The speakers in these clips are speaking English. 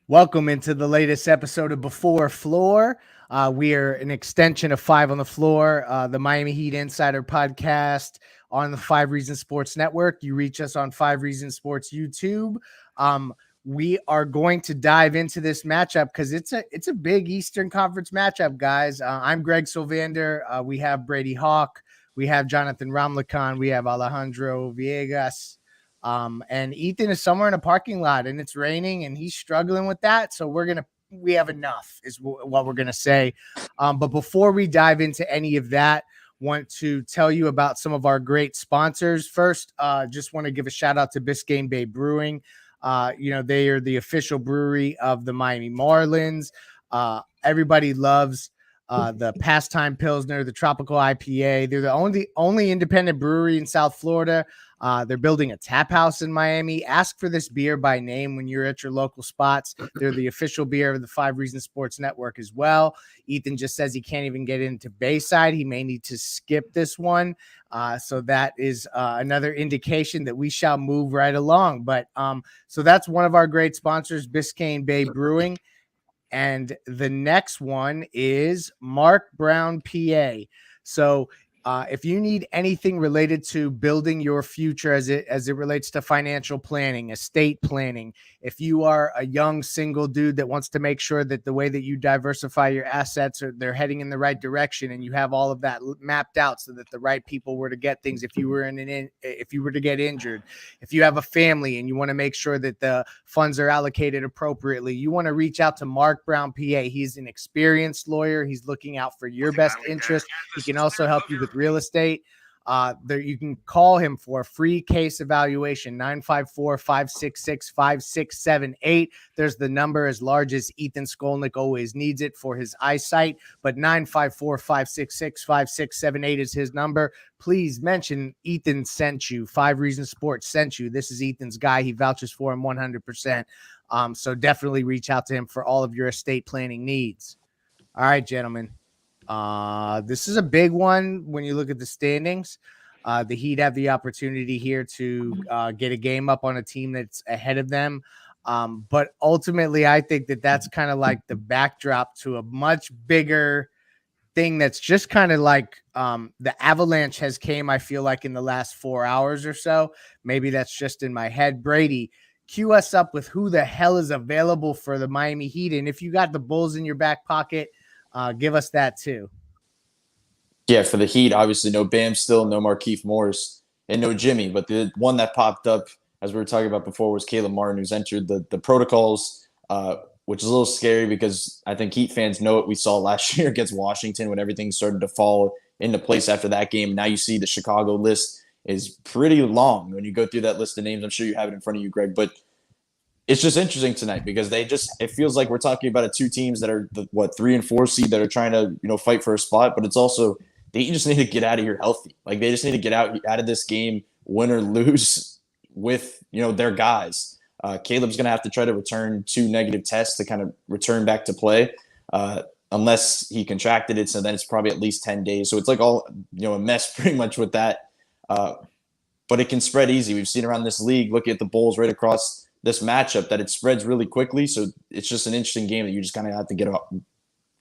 Welcome into the latest episode of Before Floor. We are an extension of Five on the Floor, the Miami Heat Insider podcast on the Five Reasons Sports Network. You reach us on Five Reasons Sports YouTube. We are going to dive into this matchup because it's a big Eastern Conference matchup, guys. I'm Greg Sylvander. We have Brady Hawk. We have Jonathan Ramlakan. We have Alejandro Villegas. And Ethan is somewhere in a parking lot and it's raining and he's struggling with that. So we have enough is what we're going to say. But before we dive into any of that, want to tell you about some of our great sponsors. First, just want to give a shout out to Biscayne Bay Brewing. They are the official brewery of the Miami Marlins. Everybody loves the Pastime Pilsner, the Tropical IPA. They're the only independent brewery in South Florida. They're building a tap house in Miami. Ask for this beer by name when you're at your local spots. They're the official beer of the Five Reasons Sports Network as well. Ethan just says he can't even get into Bayside. He may need to skip this one. So that is another indication that we shall move right along. But so that's one of our great sponsors, Biscayne Bay Brewing. And the next one is Mark Brown, PA. So if you need anything related to building your future as it relates to financial planning, estate planning, if you are a young single dude that wants to make sure that the way that you diversify your assets they're heading in the right direction and you have all of that mapped out so that the right people were to get things, if you were if you were to get injured, if you have a family and you want to make sure that the funds are allocated appropriately, you want to reach out to Mark Brown, PA. He's an experienced lawyer. He's looking out for your best interest. He can also help you with real estate. You can call him for a free case evaluation, 954-566-5678. There's the number as large as Ethan Skolnick always needs it for his eyesight, but 954-566-5678 is his number. Please mention Ethan sent you. Five Reasons Sports sent you. This is Ethan's guy. He vouches for him 100%. So definitely reach out to him for all of your estate planning needs. All right, gentlemen. This is a big one when you look at the standings. The Heat have the opportunity here to get a game up on a team that's ahead of them. But ultimately, I think that that's kind of like the backdrop to a much bigger thing that's just kind of like the avalanche has came, I feel like, in the last 4 hours or so. Maybe that's just in my head. Brady, cue us up with who the hell is available for the Miami Heat. And if you got the Bulls in your back pocket, give us that too. Yeah, for the Heat, obviously no Bam still, no Markieff Morris, and no Jimmy. But the one that popped up, as we were talking about before, was Caleb Martin, who's entered the protocols, which is a little scary because I think Heat fans know what we saw last year against Washington when everything started to fall into place after that game. Now you see the Chicago list is pretty long. When you go through that list of names, I'm sure you have it in front of you, Greg, but it's just interesting tonight because it feels like we're talking about two teams that are the 3 and 4 seed that are trying to, fight for a spot, but it's also they just need to get out of here healthy. Like they just need to get out of this game, win or lose with, their guys. Caleb's going to have to try to return 2 negative tests to kind of return back to play, unless he contracted it. So then it's probably at least 10 days. So it's like all, a mess pretty much with that. But it can spread easy. We've seen around this league, look at the Bulls right across this matchup, that it spreads really quickly. So it's just an interesting game that you just kind of have to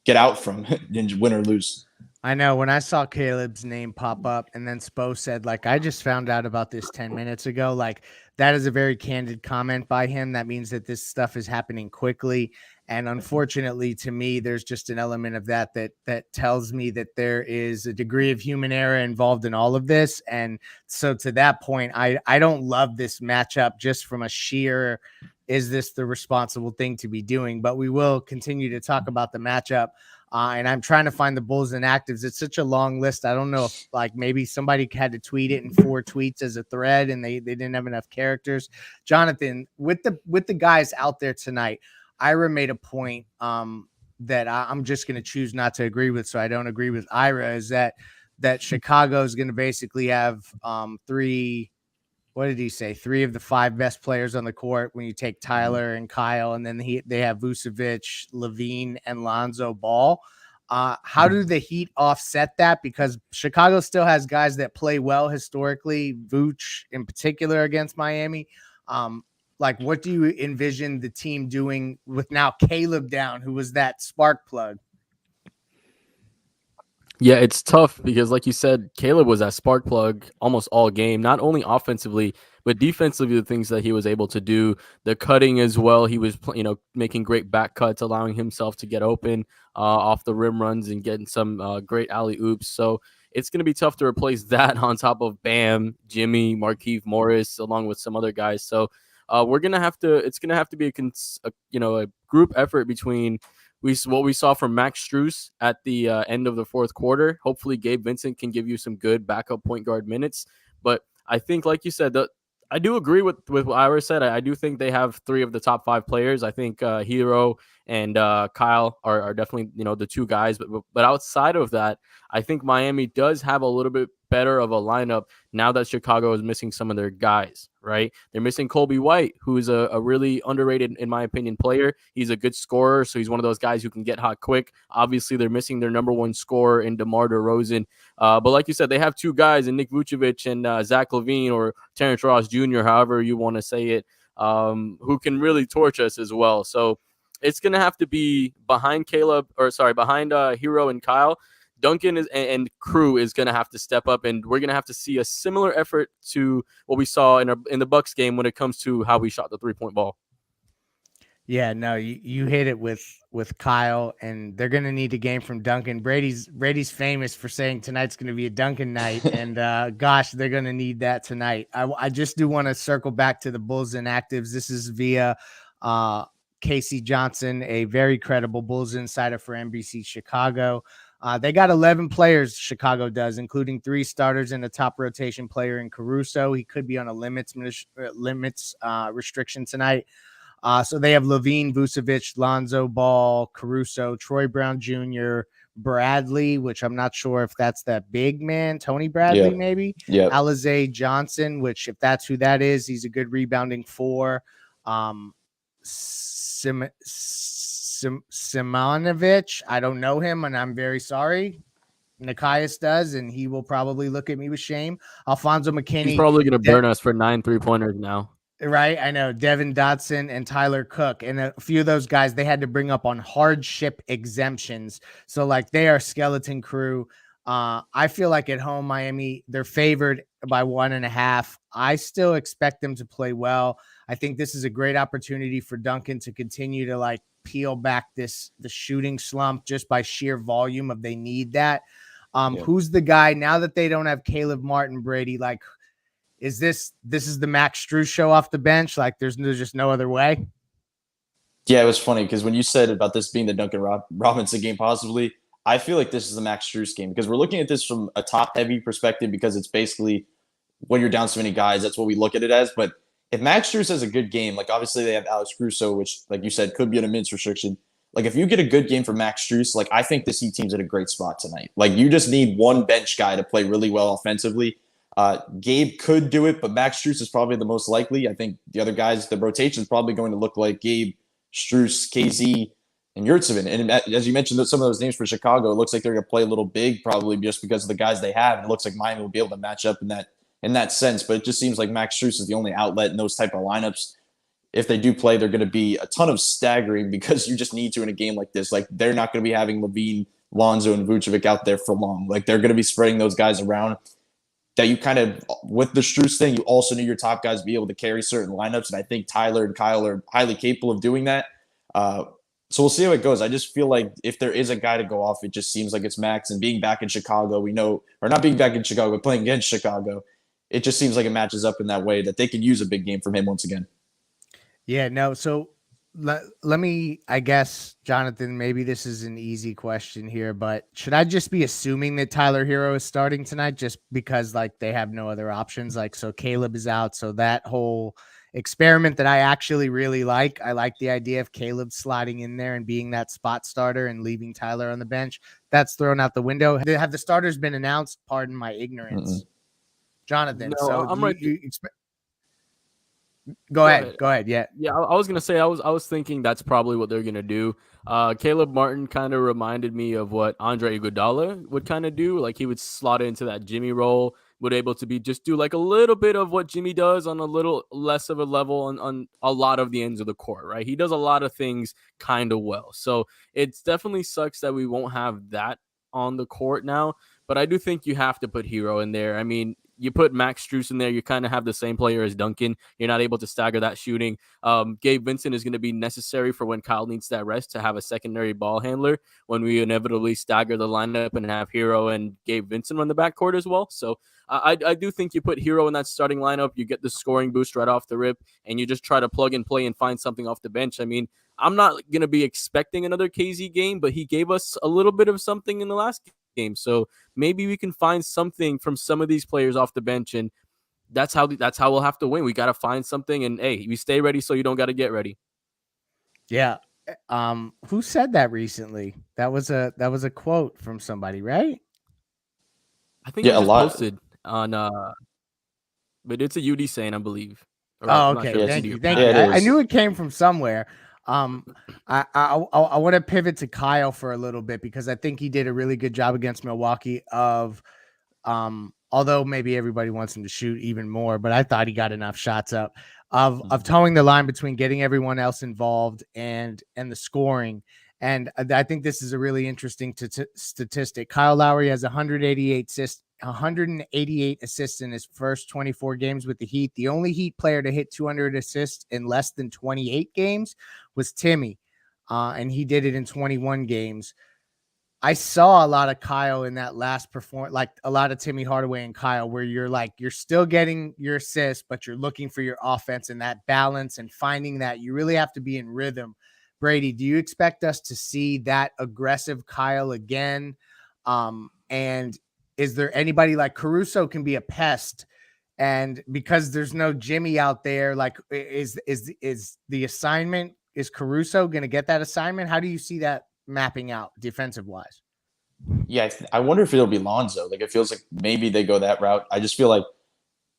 get out from and win or lose. I know when I saw Caleb's name pop up and then Spo said, like, I just found out about this 10 minutes ago. Like, that is a very candid comment by him. That means that this stuff is happening quickly. And unfortunately, to me, there's just an element of that tells me that there is a degree of human error involved in all of this. And so to that point, I don't love this matchup just from a sheer, is this the responsible thing to be doing? But we will continue to talk about the matchup. And I'm trying to find the Bulls inactives. It's such a long list. I don't know if maybe somebody had to tweet it in 4 tweets as a thread and they didn't have enough characters. Jonathan, with the guys out there tonight, Ira made a point that I'm just going to choose not to agree with. So I don't agree with Ira, is that Chicago is going to basically have 3. What did he say? 3 of the 5 best players on the court when you take Tyler and Kyle, and then they have Vucevic, Levine, and Lonzo Ball. How do the Heat offset that? Because Chicago still has guys that play well historically, Vooch in particular against Miami. like, what do you envision the team doing with now Caleb down, who was that spark plug? Yeah, it's tough because, like you said, Caleb was that spark plug almost all game, not only offensively, but defensively, the things that he was able to do, the cutting as well. He was, making great back cuts, allowing himself to get open off the rim runs and getting some great alley oops. So it's going to be tough to replace that on top of Bam, Jimmy, Markieff Morris, along with some other guys. So we're going to have to, it's going to have to be a group effort between what we saw from Max Strus at the end of the fourth quarter. Hopefully, Gabe Vincent can give you some good backup point guard minutes. But I think, like you said, I do agree with what Ira said. I do think they have three of the top five players. I think Hero and Kyle are definitely the two guys. But outside of that, I think Miami does have a little bit better of a lineup now that Chicago is missing some of their guys, right? They're missing Colby White, who is a really underrated, in my opinion, player. He's a good scorer, so he's one of those guys who can get hot quick. Obviously, they're missing their number one scorer in DeMar DeRozan. But like you said, they have two guys in Nick Vucevic and Zach LaVine, or Terrence Ross Jr., however you want to say it, who can really torch us as well. So it's going to have to be behind Hero and Kyle. Duncan and crew is going to have to step up, and we're going to have to see a similar effort to what we saw in the Bucks game when it comes to how we shot the 3-point ball. Yeah, no, you hit it with Kyle, and they're going to need a game from Duncan. Brady's famous for saying tonight's going to be a Duncan night, and gosh, they're going to need that tonight. I just do want to circle back to the Bulls inactives. This is via Casey Johnson, a very credible Bulls insider for NBC Chicago. They got 11 players, Chicago does, including 3 starters and a top rotation player in Caruso. He could be on a limits restriction tonight. So they have LaVine, Vucevic, Lonzo Ball, Caruso, Troy Brown Jr., Bradley, which I'm not sure if that's that big man, Tony Bradley, maybe. Yeah. Alize Johnson, which if that's who that is, he's a good rebounding 4. Simonovic, I don't know him, and I'm very sorry. Nikias does, and he will probably look at me with shame. Alfonso McKinney. He's probably going to burn us for 9 3-pointers now. Right, I know. Devin Dotson and Tyler Cook, and a few of those guys they had to bring up on hardship exemptions. So, like, they are skeleton crew. I feel like at home, Miami, they're favored by 1.5. I still expect them to play well. I think this is a great opportunity for Duncan to continue to, like, peel back the shooting slump just by sheer volume of they need that. Who's the guy now that they don't have Caleb Martin, Brady? Like, is this is the Max Strus show off the bench? Like, there's just no other way. Yeah, it was funny because when you said about this being the Duncan Robinson game, possibly, I feel like this is the Max Strus game because we're looking at this from a top-heavy perspective because it's basically when you're down so many guys, that's what we look at it as. But if Max Strus has a good game, like obviously they have Alex Caruso, which, like you said, could be on a minutes restriction. Like if you get a good game from Max Strus, like I think this Heat team's in a great spot tonight. Like you just need one bench guy to play really well offensively. Gabe could do it, but Max Strus is probably the most likely. I think the other guys, the rotation is probably going to look like Gabe, Strus, KZ, and Yurtseven. And as you mentioned, some of those names for Chicago, it looks like they're going to play a little big, probably just because of the guys they have. And it looks like Miami will be able to match up in that sense. But it just seems like Max Strus is the only outlet in those type of lineups. If they do play, they're going to be a ton of staggering because you just need to in a game like this. Like they're not going to be having LaVine, Lonzo, and Vucevic out there for long. Like they're going to be spreading those guys around. That you kind of, with the Strus thing, you also need your top guys to be able to carry certain lineups. And I think Tyler and Kyle are highly capable of doing that. So we'll see how it goes. I just feel like if there is a guy to go off, it just seems like it's Max. And being back in Chicago, we know, or not being back in Chicago, but playing against Chicago, it just seems like it matches up in that way that they can use a big game from him once again. Yeah, no. So let me, I guess, Jonathan, maybe this is an easy question here, but should I just be assuming that Tyler Hero is starting tonight just because like they have no other options? Like, so Caleb is out. So that whole experiment that I actually really like, I like the idea of Caleb sliding in there and being that spot starter and leaving Tyler on the bench. That's thrown out the window. Have the starters been announced? Pardon my ignorance. Jonathan, no, so I'm right. Go ahead. Yeah. I was gonna say I was thinking that's probably what they're gonna do. Caleb Martin kind of reminded me of what Andre Iguodala would kind of do. Like he would slot into that Jimmy role, would able to be just do like a little bit of what Jimmy does on a little less of a level on a lot of the ends of the court, right? He does a lot of things kind of well. So it's definitely sucks that we won't have that on the court now, but I do think you have to put Hero in there. I mean, you put Max Strus in there, you kind of have the same player as Duncan. You're not able to stagger that shooting. Gabe Vincent is going to be necessary for when Kyle needs that rest to have a secondary ball handler when we inevitably stagger the lineup and have Hero and Gabe Vincent run the backcourt as well. So I do think you put Hero in that starting lineup, you get the scoring boost right off the rip, and you just try to plug and play and find something off the bench. I mean, I'm not going to be expecting another KZ game, but he gave us a little bit of something in the last game. So maybe we can find something from some of these players off the bench, and that's how we'll have to win. We got to find something, and hey, we stay ready so you don't got to get ready. Yeah. Who said that recently? That was a quote from somebody, right? I think it was just posted on but it's a UD saying, I believe. Oh, okay. Sure Thank you. Yeah, I knew it came from somewhere. I want to pivot to Kyle for a little bit because I think he did a really good job against Milwaukee of although maybe everybody wants him to shoot even more, but I thought he got enough shots up of towing the line between getting everyone else involved and the scoring. And I think this is a really interesting statistic. Kyle Lowry has 188 assists in his first 24 games with the Heat. The only Heat player to hit 200 assists in less than 28 games was Timmy, and he did it in 21 games. I saw a lot of Kyle in that last performance, like a lot of Timmy Hardaway and Kyle, where you're still getting your assists, but you're looking for your offense and that balance and finding that you really have to be in rhythm. Brady, do you expect us to see that aggressive Kyle again? And is there anybody like Caruso can be a pest? And because there's no Jimmy out there, like is the assignment, is Caruso going to get that assignment? How do you see that mapping out defensive wise? Yeah, I wonder if it'll be Lonzo. Like, it feels like maybe they go that route. I just feel like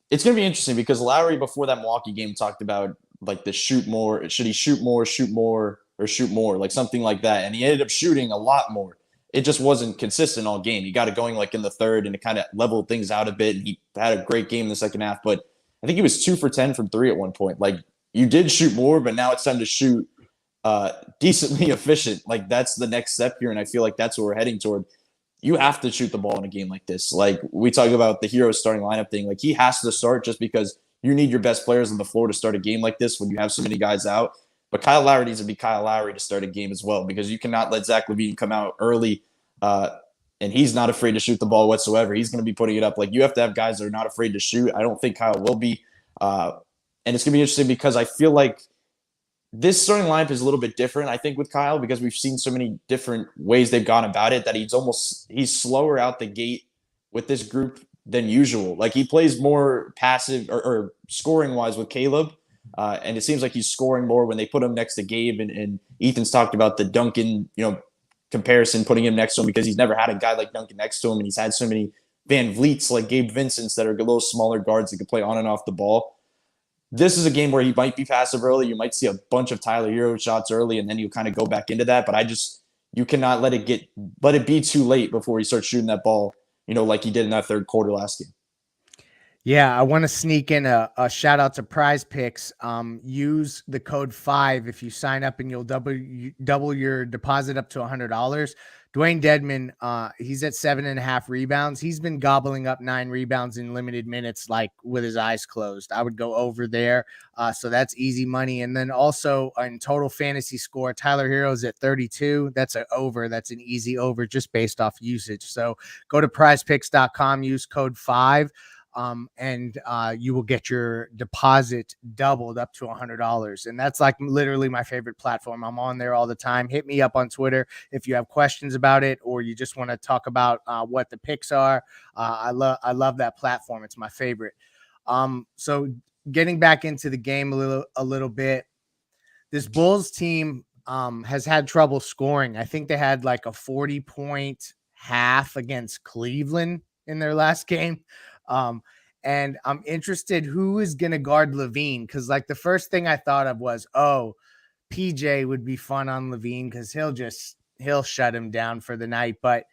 it's going to be interesting because Lowry, before that Milwaukee game, talked about like the shoot more. Should he shoot more, or shoot more? Like something like that. And he ended up shooting a lot more. It just wasn't consistent all game. He got it going like in the third and it kind of leveled things out a bit. And he had a great game in the second half. But I think he was 2 for 10 from three at one point. Like, you did shoot more, but now it's time to shoot decently efficient. Like, that's the next step here. And I feel like that's what we're heading toward. You have to shoot the ball in a game like this. Like, we talk about the hero starting lineup thing. Like, he has to start just because you need your best players on the floor to start a game like this when you have so many guys out. But Kyle Lowry needs to be Kyle Lowry to start a game as well, because you cannot let Zach LaVine come out early and he's not afraid to shoot the ball whatsoever. He's going to be putting it up. Like, you have to have guys that are not afraid to shoot. I don't think Kyle will be. And it's going to be interesting because I feel like this starting lineup is a little bit different, I think, with Kyle, because we've seen so many different ways they've gone about it that he's slower out the gate with this group than usual. Like, he plays more passive or scoring wise with Caleb. And it seems like he's scoring more when they put him next to Gabe, and Ethan's talked about the Duncan, comparison, putting him next to him because he's never had a guy like Duncan next to him. And he's had so many Van Vliets like Gabe Vincent's that are a little smaller guards that can play on and off the ball. This is a game where he might be passive early. You might see a bunch of Tyler Hero shots early, and then you kind of go back into that. But you cannot let it be too late before he starts shooting that ball, like he did in that third quarter last game. Yeah, I want to sneak in a shout out to Prize Picks. Use the code 5 if you sign up, and you'll double your deposit up to $100. Dwayne Dedman, he's at 7.5 rebounds. He's been gobbling up 9 rebounds in limited minutes, like with his eyes closed. I would go over there. So that's easy money. And then also in total fantasy score, Tyler Hero's at 32. That's an over. That's an easy over just based off usage. So go to prizepicks.com, use code 5. And you will get your deposit doubled up to $100. And that's like literally my favorite platform. I'm on there all the time. Hit me up on Twitter if you have questions about it, or you just want to talk about what the picks are. I love that platform. It's my favorite. So getting back into the game a little bit, this Bulls team has had trouble scoring. I think they had like a 40-point half against Cleveland in their last game. And I'm interested who is going to guard LaVine, because like the first thing I thought of was, PJ would be fun on LaVine because he'll shut him down for the night. But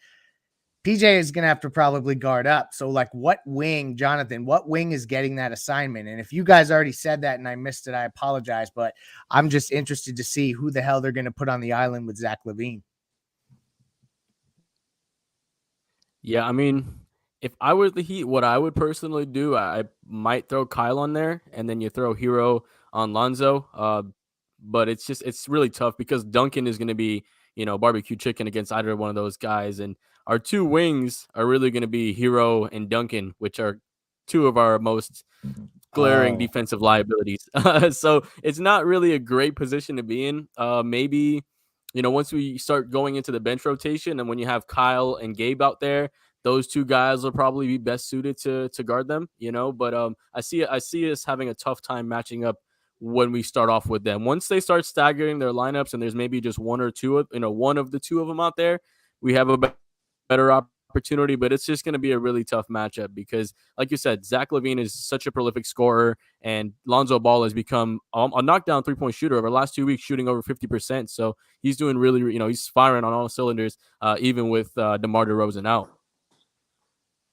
PJ is going to have to probably guard up. So like what wing is getting that assignment? And if you guys already said that and I missed it, I apologize, but I'm just interested to see who the hell they're going to put on the island with Zach LaVine. Yeah, I mean, if I was the Heat, what I would personally do, I might throw Kyle on there, and then you throw Hero on Lonzo. But it's really tough because Duncan is going to be, barbecue chicken against either one of those guys, and our two wings are really going to be Hero and Duncan, which are two of our most glaring defensive liabilities. So it's not really a great position to be in. Maybe, once we start going into the bench rotation and when you have Kyle and Gabe out there, those two guys will probably be best suited to guard them, but I see us having a tough time matching up when we start off with them. Once they start staggering their lineups and there's maybe just one of the two of them out there, we have a better opportunity, but it's just going to be a really tough matchup because, like you said, Zach LaVine is such a prolific scorer, and Lonzo Ball has become a knockdown three-point shooter over the last 2 weeks, shooting over 50%. So he's doing really, he's firing on all cylinders, even with DeMar DeRozan out.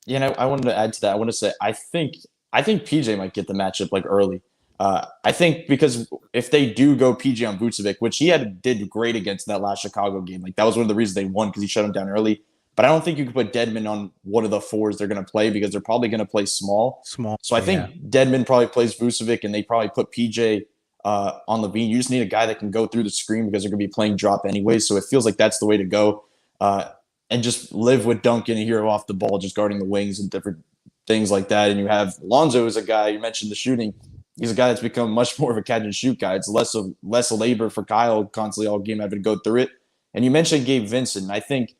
Yeah, and I wanted to add to that. I want to say I think PJ might get the matchup like early. I think because if they do go PJ on Vucevic, which he did great against that last Chicago game, like that was one of the reasons they won because he shut him down early. But I don't think you could put Dedmon on one of the fours they're going to play because they're probably going to play small. So I think Dedmon probably plays Vucevic, and they probably put PJ on LaVine. You just need a guy that can go through the screen because they're going to be playing drop anyway. So it feels like that's the way to go. And just live with Duncan and Hero off the ball, just guarding the wings and different things like that. And you have Lonzo as a guy, you mentioned the shooting. He's a guy that's become much more of a catch and shoot guy. It's less labor for Kyle constantly all game having to go through it. And you mentioned Gabe Vincent. I think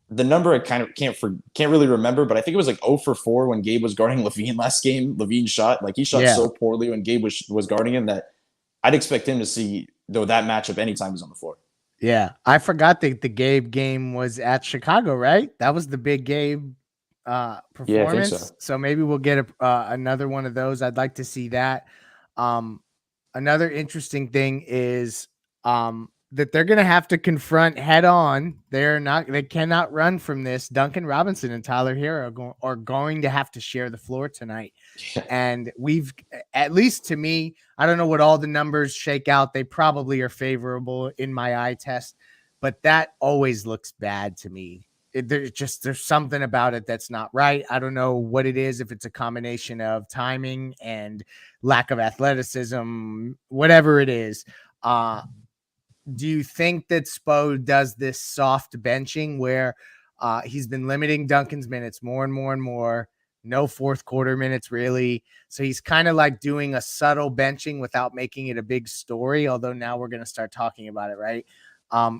the number I kind of can't really remember, but I think it was like 0 for 4 when Gabe was guarding LaVine last game. LaVine shot so poorly when Gabe was guarding him that I'd expect him to see that matchup anytime he's on the floor. Yeah, I forgot that the Gabe game was at Chicago, right? That was the big Gabe performance. Yeah, I think so. Maybe we'll get another one of those. I'd like to see that. Another interesting thing is that they're going to have to confront head on. They cannot run from this. Duncan Robinson and Tyler Hero are going to have to share the floor tonight. Yeah. And we've, at least to me, I don't know what all the numbers shake out. They probably are favorable in my eye test, but that always looks bad to me. There's something about it that's not right. I don't know what it is, if it's a combination of timing and lack of athleticism, whatever it is. Do you think that Spo does this soft benching where he's been limiting Duncan's minutes more and more and more? No fourth quarter minutes, really. So he's kind of like doing a subtle benching without making it a big story, although now we're going to start talking about it, right?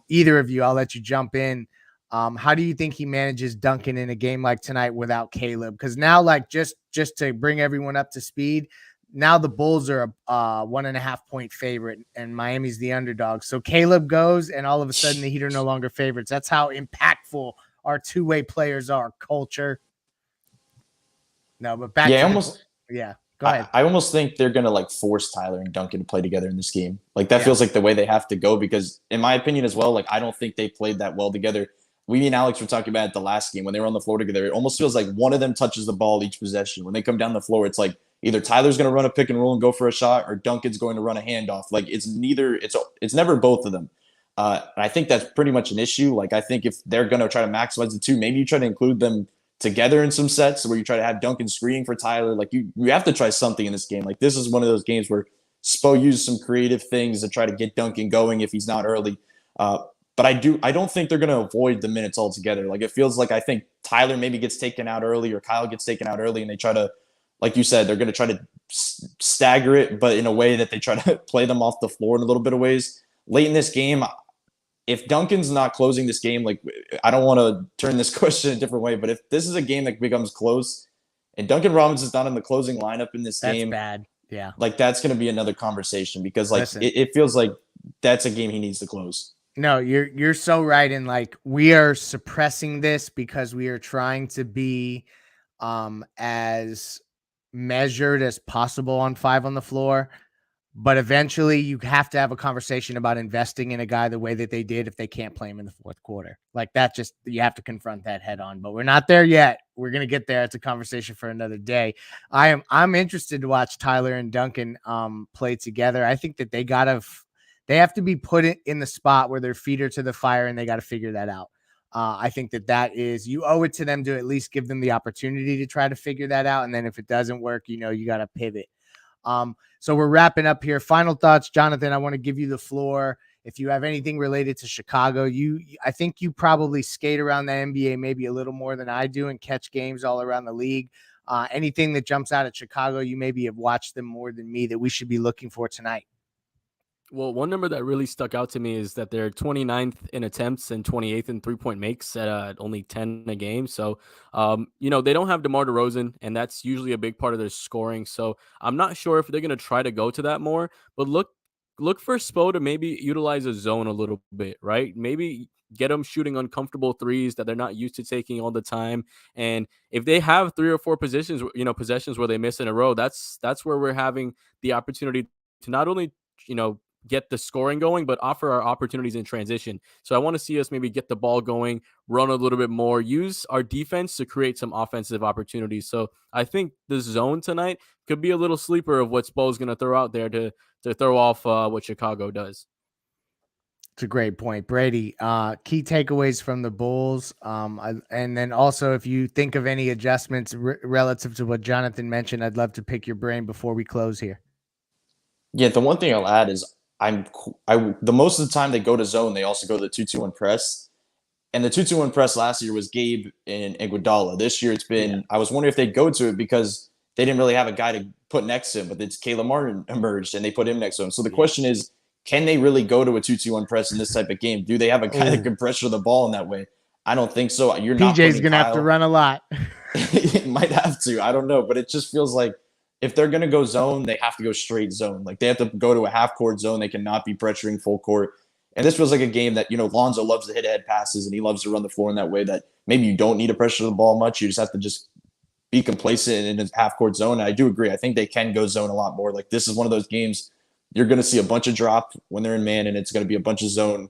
Either of you, I'll let you jump in. How do you think he manages Duncan in a game like tonight without Caleb? Because now, like, just to bring everyone up to speed, now the Bulls are a 1.5 point favorite and Miami's the underdog. So Caleb goes and all of a sudden the Heat are no longer favorites. That's how impactful our two-way players are. Culture. No, but back. Yeah, go ahead. I almost think they're going to like force Tyler and Duncan to play together in this game. Like that feels like the way they have to go because in my opinion as well, like I don't think they played that well together. We and Alex were talking about it the last game when they were on the floor together. It almost feels like one of them touches the ball each possession. When they come down the floor, it's like either Tyler's going to run a pick and roll and go for a shot or Duncan's going to run a handoff. Like it's never both of them. And I think that's pretty much an issue. Like I think if they're going to try to maximize the two, maybe you try to include them together in some sets where you try to have Duncan screening for Tyler. Like you have to try something in this game. Like this is one of those games where Spo used some creative things to try to get Duncan going if he's not early. But I don't think they're going to avoid the minutes altogether. Like it feels like I think Tyler maybe gets taken out early or Kyle gets taken out early and they try to, like you said, they're going to try to stagger it, but in a way that they try to play them off the floor in a little bit of ways. Late in this game, if Duncan's not closing this game, like I don't want to turn this question a different way, but if this is a game that becomes close and Duncan Robinson's not in the closing lineup in this game, that's bad. Yeah. Like that's going to be another conversation because like it feels like that's a game he needs to close. No, you're so right. And like, we are suppressing this because we are trying to be as measured as possible on 5 on the floor. But eventually you have to have a conversation about investing in a guy the way that they did if they can't play him in the fourth quarter. Like that, just you have to confront that head on. But we're not there yet. We're gonna get there. It's a conversation for another day. I'm interested to watch Tyler and Duncan play together. I think that they have to be put in the spot where their feet are to the fire and they got to figure that out. I think that is, you owe it to them to at least give them the opportunity to try to figure that out. And then if it doesn't work, you got to pivot. So we're wrapping up here. Final thoughts, Jonathan. I want to give you the floor. If you have anything related to Chicago, I think you probably skate around the NBA maybe a little more than I do and catch games all around the league. Anything that jumps out at Chicago, you maybe have watched them more than me that we should be looking for tonight. Well, one number that really stuck out to me is that they're 29th in attempts and 28th in three-point makes at only 10 a game. So, they don't have DeMar DeRozan, and that's usually a big part of their scoring. So I'm not sure if they're going to try to go to that more, but look for Spo to maybe utilize a zone a little bit, right? Maybe get them shooting uncomfortable threes that they're not used to taking all the time. And if they have 3 or 4 possessions where they miss in a row, that's where we're having the opportunity to not only, get the scoring going, but offer our opportunities in transition. So I want to see us maybe get the ball going, run a little bit more, use our defense to create some offensive opportunities. So I think the zone tonight could be a little sleeper of what Spo's going to throw out there to throw off what Chicago does. It's a great point, Brady. Key takeaways from the Bulls. And then also, if you think of any adjustments relative to what Jonathan mentioned, I'd love to pick your brain before we close here. Yeah, the one thing I'll add is the most of the time they go to zone, they also go to the 2-2-1 press. And the 2-2-1 press last year was Gabe and Iguodala. This year it's been, I was wondering if they'd go to it because they didn't really have a guy to put next to him, but it's Caleb Martin emerged and they put him next to him. So the question is, can they really go to a 2-2-1 press in this type of game? Do they have a guy that can pressure the ball in that way? I don't think so. You're not PJ's going to have to run a lot. Might have to. I don't know. But it just feels like if they're going to go zone, they have to go straight zone. Like they have to go to a half court zone. They cannot be pressuring full court. And this feels like a game that, Lonzo loves to hit head passes and he loves to run the floor in that way that maybe you don't need to pressure the ball much. You just have to just be complacent in a half court zone. And I do agree. I think they can go zone a lot more. Like this is one of those games you're going to see a bunch of drop when they're in man, and it's going to be a bunch of zone,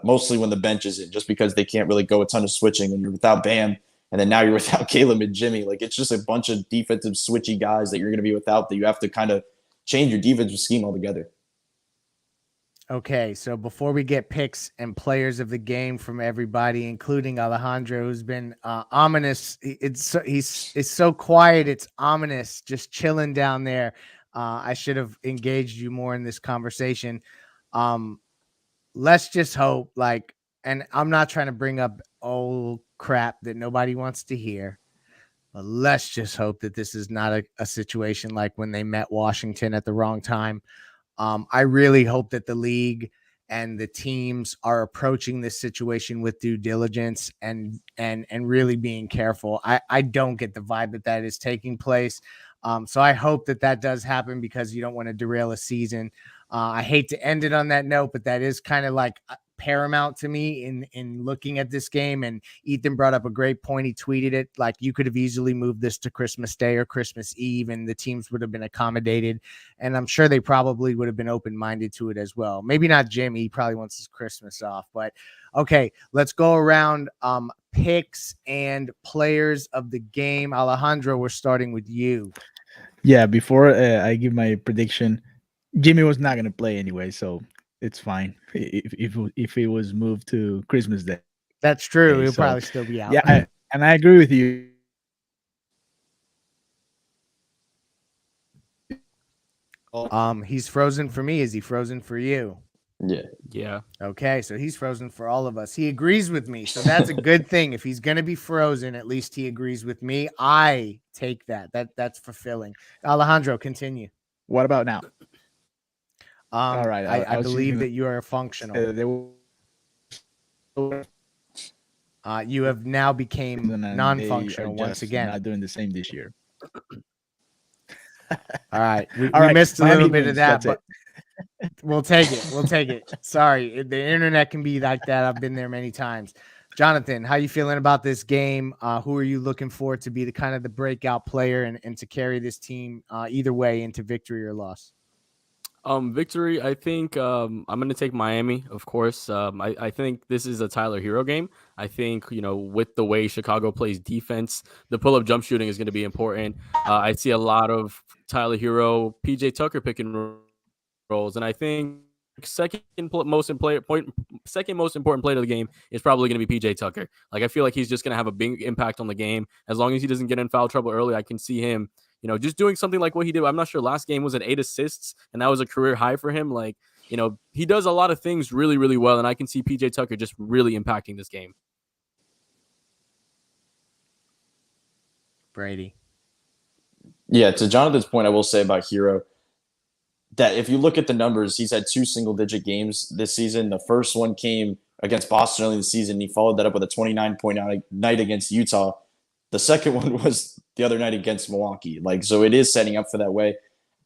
mostly when the bench is in, just because they can't really go a ton of switching when you're without Bam. And then now you're without Caleb and Jimmy. Like it's just a bunch of defensive switchy guys that you're going to be without that you have to kind of change your defensive scheme altogether. Okay, so before we get picks and players of the game from everybody, including Alejandro, who's been ominous. He's so quiet. It's ominous, just chilling down there. I should have engaged you more in this conversation. Let's just hope, and I'm not trying to bring up old crap that nobody wants to hear, but let's just hope that this is not a situation like when they met Washington at the wrong time. I really hope that the league and the teams are approaching this situation with due diligence and really being careful. I don't get the vibe that is taking place. So I hope that does happen because you don't want to derail a season. I hate to end it on that note, but that is kind of like paramount to me in looking at this game. And Ethan brought up a great point. He tweeted it like you could have easily moved this to Christmas Day or Christmas Eve and the teams would have been accommodated. And I'm sure they probably would have been open-minded to it as well. Maybe not Jimmy. He probably wants his Christmas off, but okay, let's go around picks and players of the game. Alejandro, we're starting with you. Yeah, before I give my prediction, Jimmy was not going to play anyway, so it's fine if it was moved to Christmas Day. That's true. He'll probably still be out. Yeah, I agree with you. He's frozen for me. Is he frozen for you? Yeah. Okay, so he's frozen for all of us. He agrees with me, so that's a good thing. If he's going to be frozen, at least he agrees with me. I take that. That's fulfilling. Alejandro, continue. What about now? All right. I believe that you are functional. You have now became non-functional once again. Not doing the same this year. All right. We missed a little bit of that, but we'll take it. Sorry. The internet can be like that. I've been there many times. Jonathan, how you feeling about this game? Who are you looking for to be the kind of the breakout player and to carry this team either way into victory or loss? Victory, I think I'm going to take Miami, of course. I think this is a Tyler Hero game. I think, with the way Chicago plays defense, the pull-up jump shooting is going to be important. I see a lot of Tyler Hero, PJ Tucker picking roles, and I think second most important play of the game is probably going to be PJ Tucker. Like, I feel like he's just going to have a big impact on the game. As long as he doesn't get in foul trouble early, I can see him just doing something like what he did. I'm not sure, last game was at 8 assists, and that was a career high for him. Like, he does a lot of things really, really well, and I can see PJ Tucker just really impacting this game. Brady. Yeah, to Jonathan's point, I will say about Hero that if you look at the numbers, he's had 2 single-digit games this season. The first one came against Boston early in the season. He followed that up with a 29-point night against Utah. The second one was the other night against Milwaukee. So it is setting up for that way.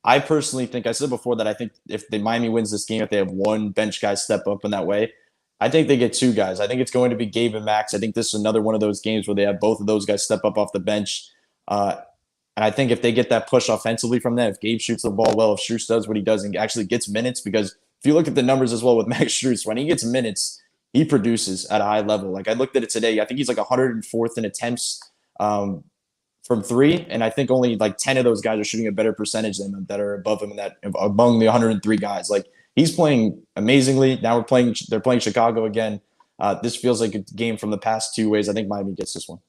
I personally think, I said before that I think if the Miami wins this game, if they have one bench guy step up in that way, I think they get 2 guys. I think it's going to be Gabe and Max. I think this is another one of those games where they have both of those guys step up off the bench. And I think if they get that push offensively from them, if Gabe shoots the ball well, if Strus does what he does and actually gets minutes, because if you look at the numbers as well with Max Strus, when he gets minutes, he produces at a high level. I looked at it today. I think he's 104th in attempts from 3, and I think only 10 of those guys are shooting a better percentage than him that are above him among the 103 guys. He's playing amazingly. Now they're playing Chicago again. This feels like a game from the past 2 ways. I think Miami gets this one.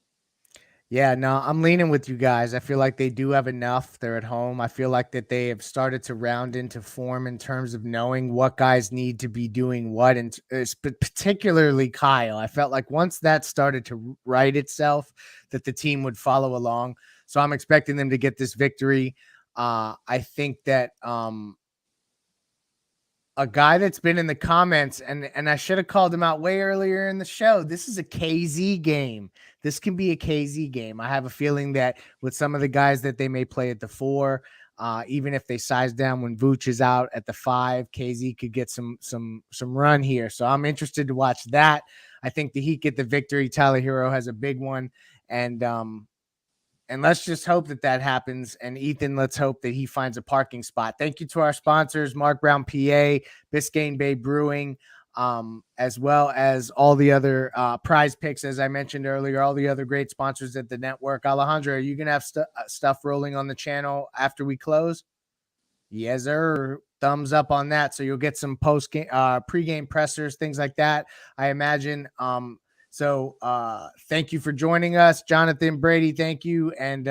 Yeah, no, I'm leaning with you guys. I feel like they do have enough. They're at home. I feel like that they have started to round into form in terms of knowing what guys need to be doing what, and particularly Kyle. I felt like once that started to right itself, that the team would follow along. So I'm expecting them to get this victory. I think that a guy that's been in the comments, and I should have called him out way earlier in the show. This is a KZ game. This can be a KZ game. I have a feeling that with some of the guys that they may play at the 4, even if they size down when Vooch is out at the 5, KZ could get some run here. So I'm interested to watch that. I think the Heat get the victory. Tyler Hero has a big one, and let's just hope that happens. And Ethan, let's hope that he finds a parking spot. Thank you to our sponsors, Mark Brown PA, Biscayne Bay Brewing, as well as all the other Prize Picks, as I mentioned earlier, all the other great sponsors at the network. Alejandro, are you going to have stuff rolling on the channel after we close? Yes, sir. Thumbs up on that. So you'll get some post-game, pre-game pressers, things like that, I imagine. So thank you for joining us, Jonathan, Brady. Thank you. And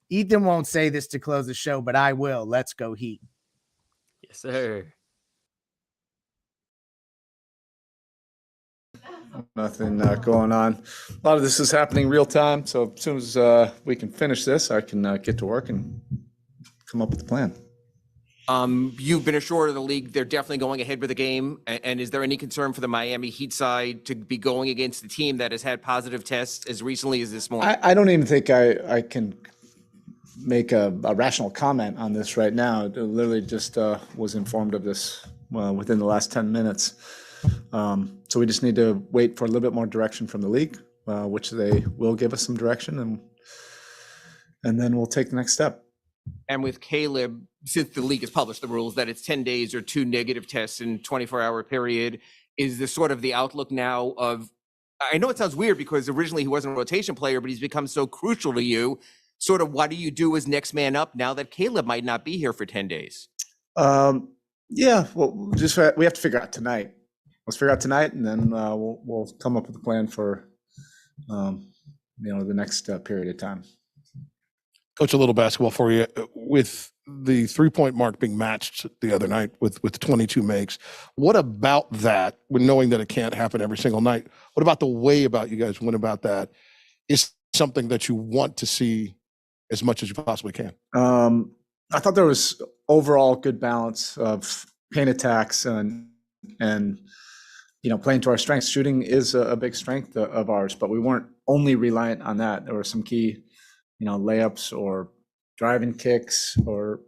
Ethan won't say this to close the show, but I will. Let's go Heat. Yes, sir. Nothing going on. A lot of this is happening real time. So as soon as we can finish this, I can get to work and come up with a plan. You've been assured of the league they're definitely going ahead with the game. And is there any concern for the Miami Heat side to be going against the team that has had positive tests as recently as this morning? I don't even think I can make a rational comment on this right now. I literally just was informed of this within the last 10 minutes. So we just need to wait for a little bit more direction from the league, which they will give us some direction, and then we'll take the next step. And with Caleb, since the league has published the rules that it's 10 days or 2 negative tests in 24-hour period, is this sort of the outlook now of, I know it sounds weird because originally he wasn't a rotation player, but he's become so crucial to you. Sort of what do you do as next man up now that Caleb might not be here for 10 days? Yeah, well, we have to figure out tonight. Let's figure out tonight, and then we'll come up with a plan for the next period of time. Coach, a little basketball for you. With the 3-point mark being matched the other night with 22 makes, what about that, when knowing that it can't happen every single night, what about the way about you guys went about that is something that you want to see as much as you possibly can? I thought there was overall good balance of paint attacks and playing to our strengths. Shooting is a big strength of ours, but we weren't only reliant on that. There were some key layups or driving kicks or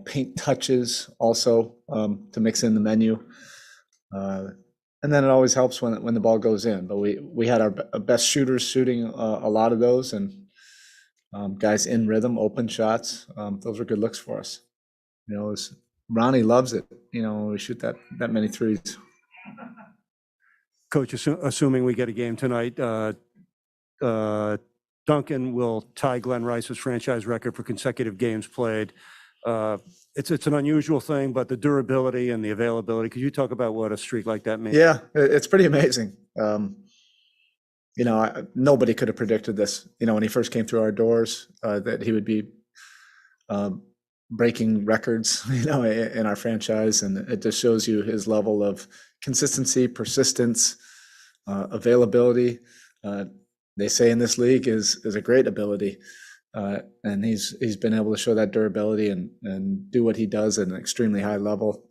paint touches also to mix in the menu. And then it always helps when the ball goes in. But we had our best shooters shooting a lot of those, and guys in rhythm, open shots. Those were good looks for us. Ronnie loves it, when we shoot that many threes. Coach, assuming we get a game tonight, Duncan will tie Glenn Rice's franchise record for consecutive games played. It's an unusual thing, but the durability and the availability. Could you talk about what a streak like that means? Yeah, it's pretty amazing. Nobody could have predicted this. When he first came through our doors, that he would be breaking records, in our franchise, and it just shows you his level of consistency, persistence, availability. They say in this league is a great ability, and he's been able to show that durability and do what he does at an extremely high level.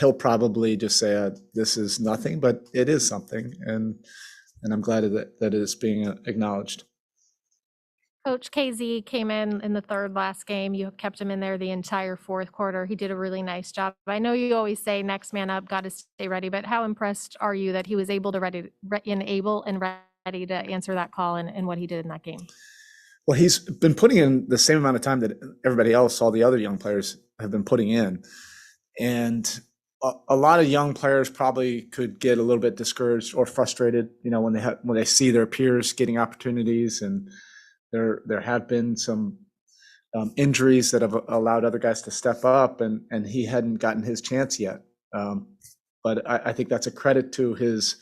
He'll probably just say this is nothing, but it is something, and I'm glad that it's being acknowledged. Coach KZ came in the third last game. You kept him in there the entire fourth quarter. He did a really nice job. I know you always say next man up, got to stay ready, but how impressed are you that he was able to ready to answer that call and what he did in that game? Well, he's been putting in the same amount of time that everybody else, all the other young players, have been putting in. And a lot of young players probably could get a little bit discouraged or frustrated, when they see their peers getting opportunities, and there have been some injuries that have allowed other guys to step up, and he hadn't gotten his chance yet. But I think that's a credit to his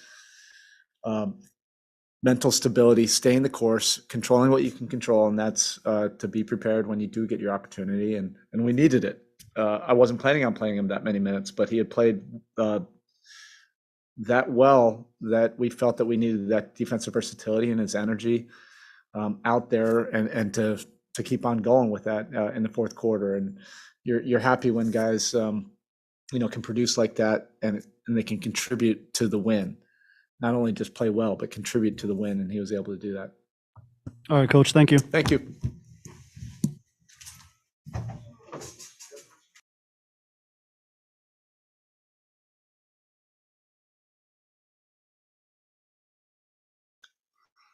mental stability, staying the course, controlling what you can control, and that's to be prepared when you do get your opportunity. And we needed it. I wasn't planning on playing him that many minutes, but he had played that well that we felt that we needed that defensive versatility and his energy out there, and to keep on going with that in the fourth quarter. And you're happy when guys can produce like that, and they can contribute to the win. Not only just play well, but contribute to the win, and he was able to do that. All right, Coach. Thank you. Thank you.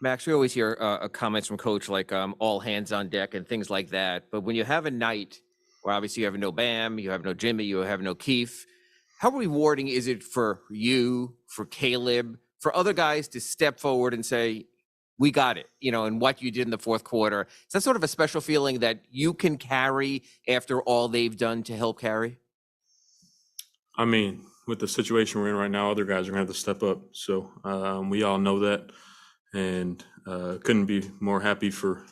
Max, we always hear comments from Coach like all hands on deck and things like that. But when you have a night where obviously you have no Bam, you have no Jimmy, you have no Keith, how rewarding is it for you, for Caleb, for other guys to step forward and say, we got it, and what you did in the fourth quarter? Is that sort of a special feeling that you can carry after all they've done to help carry? I mean, with the situation we're in right now, other guys are going to have to step up. So we all know that. And couldn't be more happy for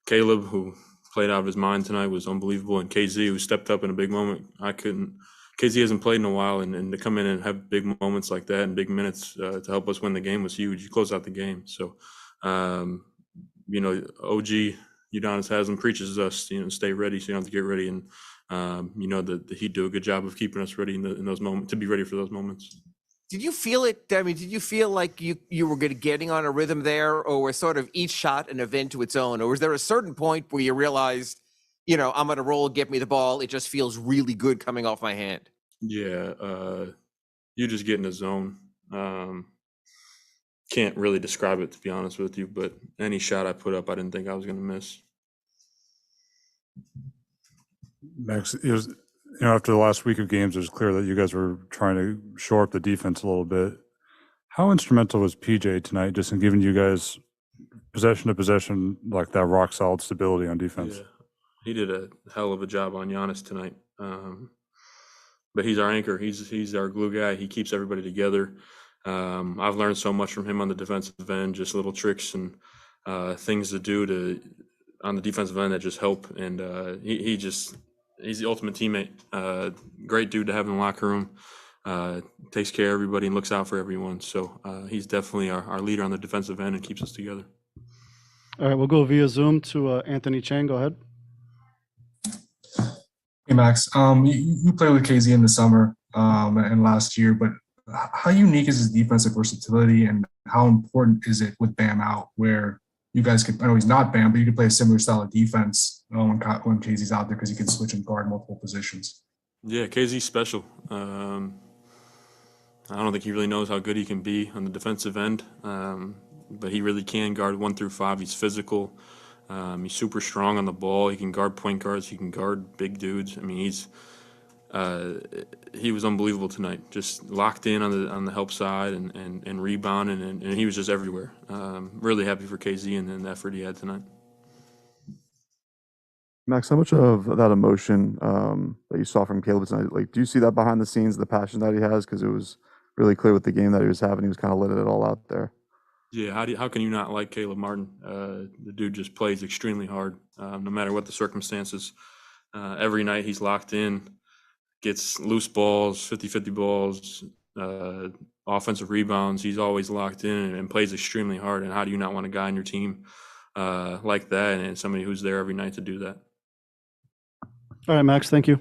Caleb, who played out of his mind tonight, was unbelievable, and KZ, who stepped up in a big moment. KZ hasn't played in a while, and to come in and have big moments like that and big minutes to help us win the game was huge. You close out the game. So, OG Udonis Haslam preaches us, stay ready, so you don't have to get ready. And, that he'd do a good job of keeping us ready in those moments, to be ready for those moments. Did you feel it? I mean, did you feel like you were getting on a rhythm there, or was sort of each shot an event to its own? Or was there a certain point where you realized, I'm going to roll, get me the ball, it just feels really good coming off my hand? Yeah, you just get in the zone. Can't really describe it, to be honest with you, but any shot I put up, I didn't think I was going to miss. Max, it was, after the last week of games, it was clear that you guys were trying to shore up the defense a little bit. How instrumental was PJ tonight, just in giving you guys possession to possession, like that rock solid stability on defense? Yeah, he did a hell of a job on Giannis tonight. But he's our anchor. He's our glue guy. He keeps everybody together. I've learned so much from him on the defensive end, just little tricks and things to do on the defensive end that just help. And he's the ultimate teammate. Great dude to have in the locker room. Takes care of everybody and looks out for everyone. So he's definitely our leader on the defensive end and keeps us together. All right, we'll go via Zoom to Anthony Chang. Go ahead. Hey, Max. You played with KZ in the summer and last year, but how unique is his defensive versatility, and how important is it with Bam out, where you guys could, I know he's not Bam, but you could play a similar style of defense when KZ's out there, because he can switch and guard multiple positions? Yeah, KZ's special. I don't think he really knows how good he can be on the defensive end, but he really can guard 1 through 5. He's physical. He's super strong on the ball. He can guard point guards. He can guard big dudes. I mean, he was unbelievable tonight. Just locked in on the help side and rebounding, and he was just everywhere. Really happy for KZ and the effort he had tonight. Max, how much of that emotion that you saw from Caleb tonight, like, do you see that behind the scenes, the passion that he has? Because it was really clear with the game that he was having. He was kind of letting it all out there. Yeah, how can you not like Caleb Martin? The dude just plays extremely hard, no matter what the circumstances. Every night he's locked in, gets loose balls, 50-50 balls, offensive rebounds. He's always locked in and plays extremely hard. And how do you not want a guy on your team like that and somebody who's there every night to do that? All right, Max, thank you.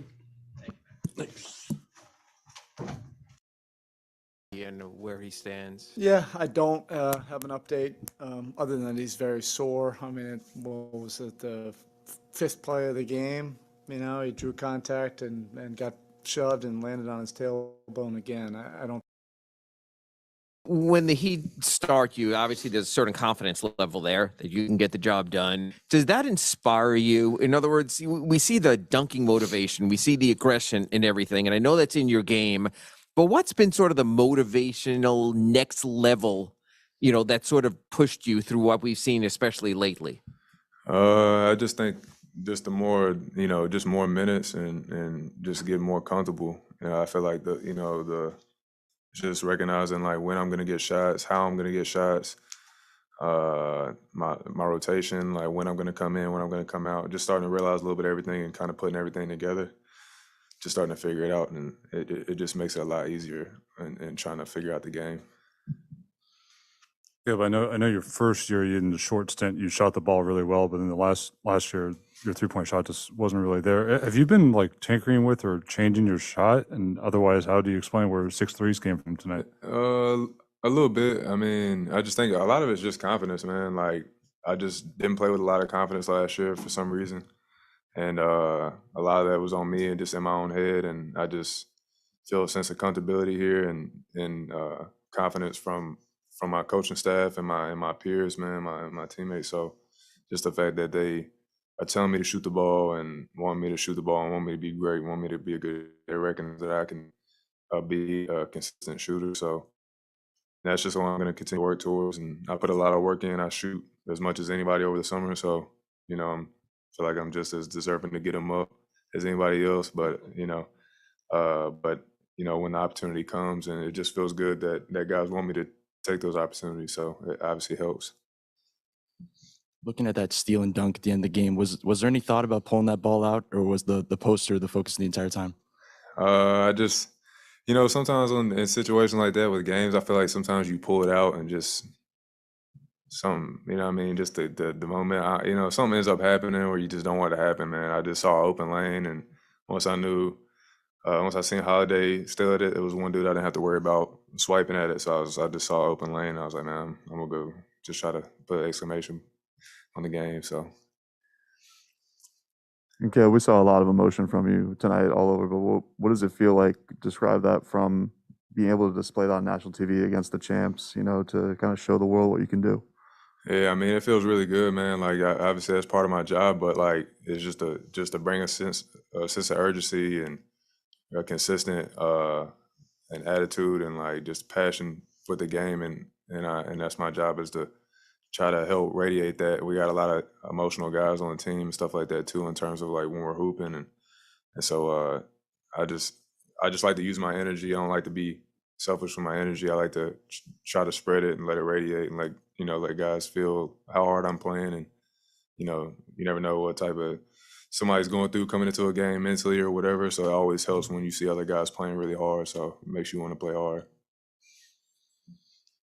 And where he stands. Yeah, I don't have an update other than he's very sore. I mean, what was it, the fifth play of the game? You know, he drew contact and got shoved and landed on his tailbone again. I don't. When the Heat start you, obviously there's a certain confidence level there that you can get the job done. Does that inspire you? In other words, we see the dunking motivation, we see the aggression and everything, and I know that's in your game, but what's been sort of the motivational next level, you know, that sort of pushed you through what we've seen, especially lately? I just think just the more, you know, just more minutes and just get more comfortable. You know, I feel like just recognizing like when I'm gonna get shots, how I'm gonna get shots, my rotation, like when I'm gonna come in, when I'm gonna come out. Just starting to realize a little bit of everything and kind of putting everything together. Just starting to figure it out, and it just makes it a lot easier in trying to figure out the game. Yeah, but I know your first year, in the short stint, you shot the ball really well, but in the last year, your 3-point shot just wasn't really there. Have you been like tinkering with or changing your shot? And otherwise, how do you explain where 6 threes came from tonight? A little bit. I mean, I just think a lot of it's just confidence, man. Like I just didn't play with a lot of confidence last year for some reason, and a lot of that was on me and just in my own head. And I just feel a sense of comfortability here and confidence from my coaching staff and my peers, man, my teammates. So just the fact that they are telling me to shoot the ball and want me to shoot the ball and want me to be great, want me to be a good, they reckon that I can be a consistent shooter. So that's just what I'm going to continue to work towards. And I put a lot of work in. I shoot as much as anybody over the summer. So, you know, I feel like I'm just as deserving to get them up as anybody else. But, you know, when the opportunity comes, and it just feels good that guys want me to take those opportunities. So it obviously helps. Looking at that steal and dunk at the end of the game, was there any thought about pulling that ball out, or was the poster the focus the entire time? I just, you know, sometimes in situations like that with games, I feel like sometimes you pull it out and just something, you know what I mean? Just the moment, you know, something ends up happening where you just don't want it to happen, man. I just saw an open lane, and once I seen Holiday still at it, it was one dude I didn't have to worry about swiping at it. So I just saw an open lane. And I was like, man, I'm gonna go just try to put an exclamation on the game. So. Okay, we saw a lot of emotion from you tonight all over, but what does it feel like? Describe that from being able to display that on national TV against the champs, you know, to kind of show the world what you can do. Yeah, I mean, it feels really good, man. Like, obviously that's part of my job, but like, it's just to bring a sense of urgency and a consistent and attitude and like just passion for the game, and that's my job, is to try to help radiate that. We got a lot of emotional guys on the team and stuff like that too, in terms of like when we're hooping, and so I just like to use my energy. I don't like to be selfish with my energy. I like to try to spread it and let it radiate, and like, you know, let guys feel how hard I'm playing. And you know, you never know what type of somebody's going through coming into a game mentally or whatever. So it always helps when you see other guys playing really hard. So it makes you want to play hard.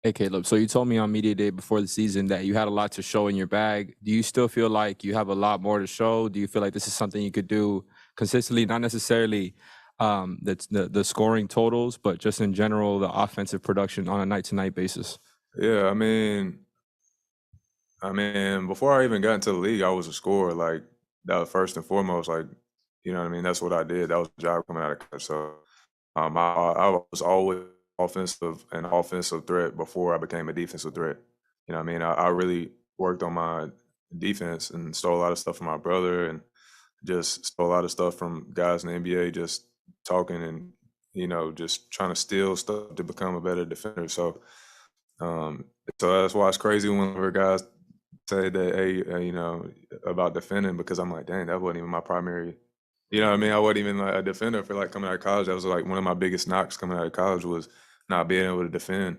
Hey, Caleb. So you told me on media day before the season that you had a lot to show in your bag. Do you still feel like you have a lot more to show? Do you feel like this is something you could do consistently, not necessarily the scoring totals, but just in general, the offensive production on a night-to-night basis? Yeah, I mean, before I even got into the league, I was a scorer. Like, that was first and foremost. Like, you know what I mean? That's what I did. That was the job coming out of college. So I was always an offensive threat before I became a defensive threat. You know what I mean? I really worked on defense and stole a lot of stuff from my brother and just stole a lot of stuff from guys in the NBA just talking and, just trying to steal stuff to become a better defender. So that's why it's crazy whenever guys say that, hey, about defending, because I'm like, dang, that wasn't even my primary. You know what I mean? I wasn't even like a defender for like coming out of college. That was like one of my biggest knocks coming out of college was not being able to defend.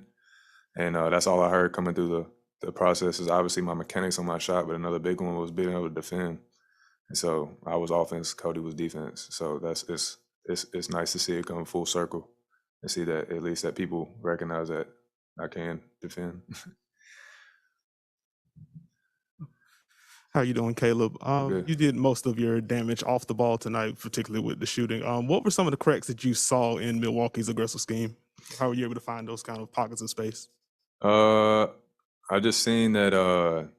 And that's all I heard coming through the process is obviously my mechanics on my shot, but another big one was being able to defend. And so I was offense, Cody was defense. So it's nice to see it come full circle and see that at least that people recognize that I can defend. How you doing, Caleb? Good. You did most of your damage off the ball tonight, particularly with the shooting. What were some of the cracks that you saw in Milwaukee's aggressive scheme? How were you able to find those kind of pockets of space? I just seen that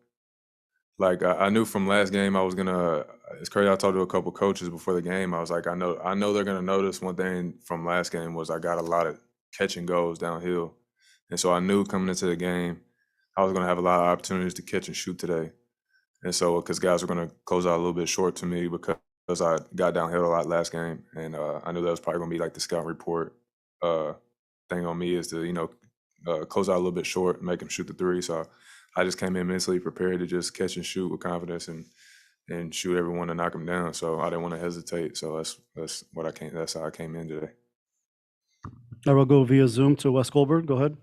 like I knew from last game I was gonna. It's crazy. I talked to a couple coaches before the game. I was like, I know they're gonna notice. One thing from last game was I got a lot of catch and goes downhill, and so I knew coming into the game I was gonna have a lot of opportunities to catch and shoot today. And so because guys were gonna close out a little bit short to me because I got downhill a lot last game, and I knew that was probably gonna be like the scout report thing on me is to close out a little bit short, and make them shoot the three. So I just came in mentally prepared to just catch and shoot with confidence and shoot everyone and knock them down. So I didn't want to hesitate. So that's what I came. That's how I came in today. I will go via Zoom to Wes Goldberg. Go ahead.